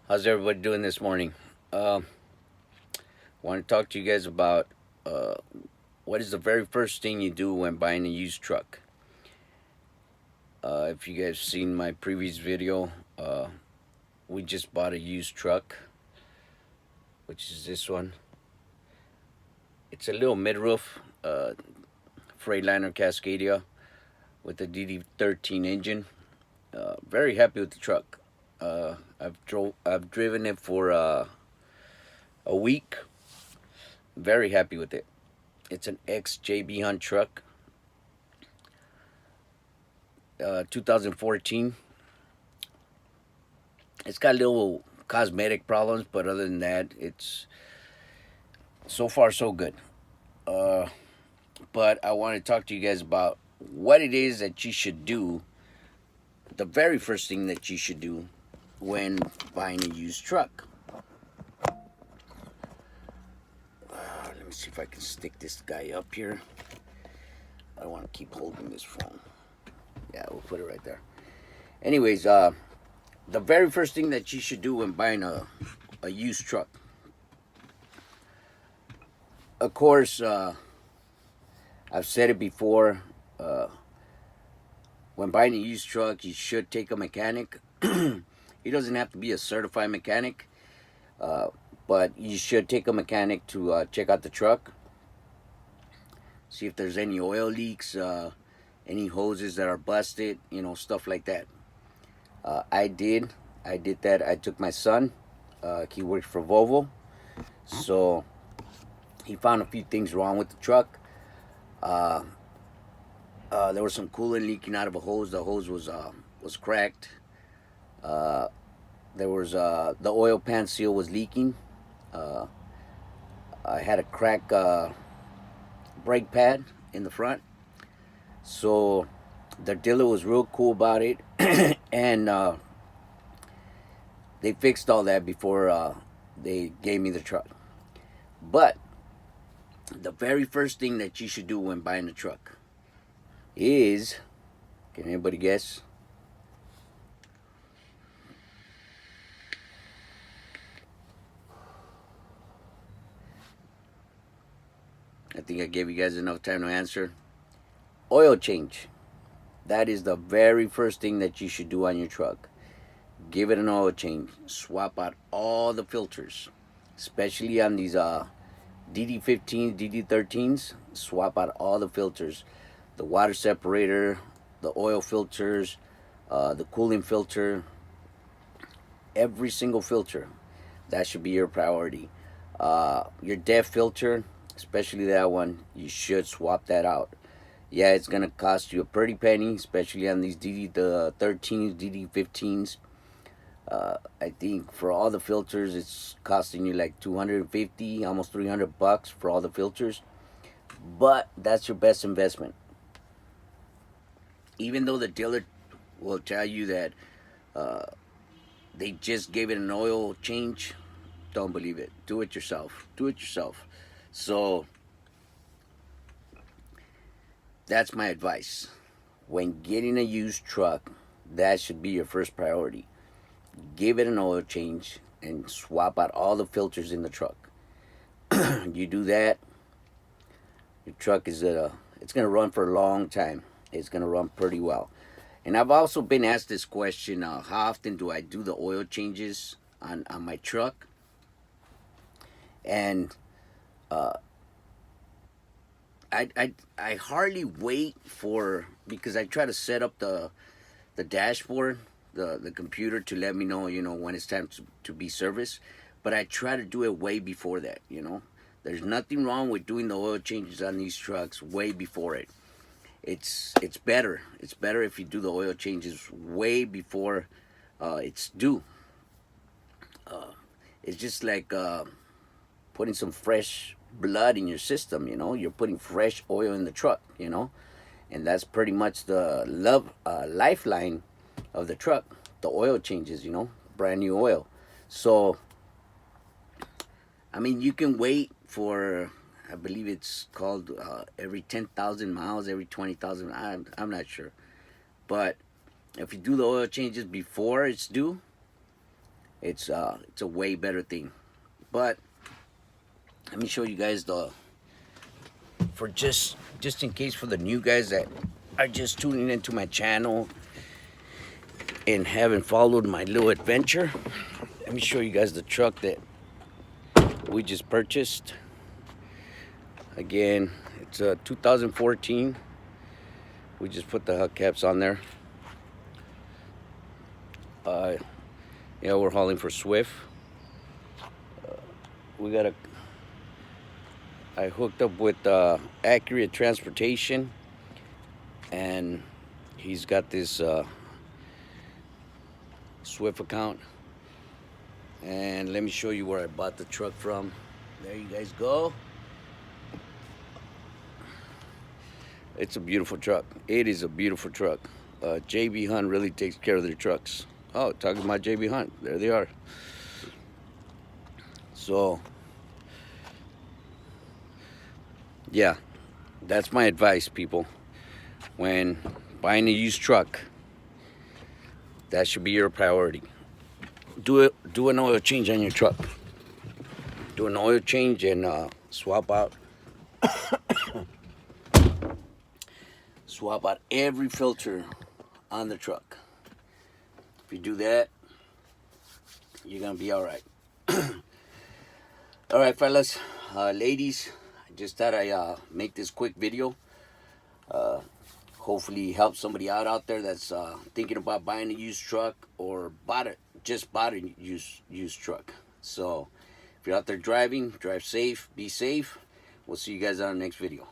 How's everybody doing this morning? Want to talk to you guys about uh, what is the very first thing you do when buying a used truck. If you guys seen my previous video, we just bought a used truck, which is this one. It's a little mid-roof Freightliner Cascadia with a DD13 engine. Very happy with the truck. I've driven it for a week. Very happy with it. It's an ex-JB Hunt truck, 2014. It's got little cosmetic problems, but other than that, it's so far so good. Uh, but I want to talk to you guys about what it is that you should do. The very first thing that you should do when buying a used truck. Let me see if I can stick this guy up here. I don't want to keep holding this phone. Yeah, we'll put it right there. Anyways, the very first thing that you should do when buying a used truck. Of course, I've said it before. When buying a used truck, you should take a mechanic. He doesn't have to be a certified mechanic, but you should take a mechanic to check out the truck. See if there's any oil leaks, any hoses that are busted, stuff like that. I did that. I took my son. He works for Volvo, so he found a few things wrong with the truck. There was some coolant leaking out of a hose. The hose was cracked. There was the oil pan seal was leaking. I had a crack brake pad in the front. So the dealer was real cool about it, and they fixed all that before they gave me the truck. But the very first thing that you should do when buying a truck is, can anybody guess? I think I gave you guys enough time to answer. Oil change. That is the very first thing that you should do on your truck. Give it an oil change. Swap out all the filters, especially on these DD15s, DD13s. Swap out all the filters. The water separator, the oil filters, the cooling filter, every single filter. That should be your priority. Your depth filter, especially that one, you should swap that out. Yeah, it's gonna cost you a pretty penny, especially on these DD13s, DD15s. I think for all the filters, it's costing you like 250, almost $300 for all the filters. But that's your best investment. Even though the dealer will tell you that uh, they just gave it an oil change, don't believe it. Do it yourself. Do it yourself. So that's my advice. When getting a used truck, that should be your first priority. Give it an oil change and swap out all the filters in the truck. You do that, your truck is it's gonna run for a long time. It's gonna run pretty well. And I've also been asked this question: how often do I do the oil changes on my truck? And uh, I hardly wait for, because I try to set up the dashboard, the computer, to let me know, when it's time to be serviced. But I try to do it way before that. There's nothing wrong with doing the oil changes on these trucks way before it. It's better. It's better if you do the oil changes way before it's due. It's just like putting some fresh blood in your system. You're putting fresh oil in the truck. And that's pretty much the lifeline of the truck. The oil changes. Brand new oil. So I mean, you can wait for, I believe it's called every 10,000 miles, every 20,000. I'm not sure. But if you do the oil changes before it's due, it's a way better thing. But let me show you guys for just in case, for the new guys that are just tuning into my channel and haven't followed my little adventure. Let me show you guys the truck that we just purchased. Again, it's a 2014. We just put the hubcaps on there. Yeah, we're hauling for Swift. I hooked up with Accurate Transportation, and he's got this Swift account. And let me show you where I bought the truck from. There you guys go. It's a beautiful truck. It is a beautiful truck. JB Hunt really takes care of their trucks. Oh, talking about JB Hunt, there they are. So, yeah, that's my advice, people. When buying a used truck, that should be your priority. Do an oil change on your truck. Do an oil change and swap out every filter on the truck. If you do that, you're gonna be all right. All right, fellas, ladies, I just thought I make this quick video. Hopefully help somebody out there that's thinking about buying a used truck, or just bought a used truck. So if you're out there driving, drive safe, be safe. We'll see you guys on the next video.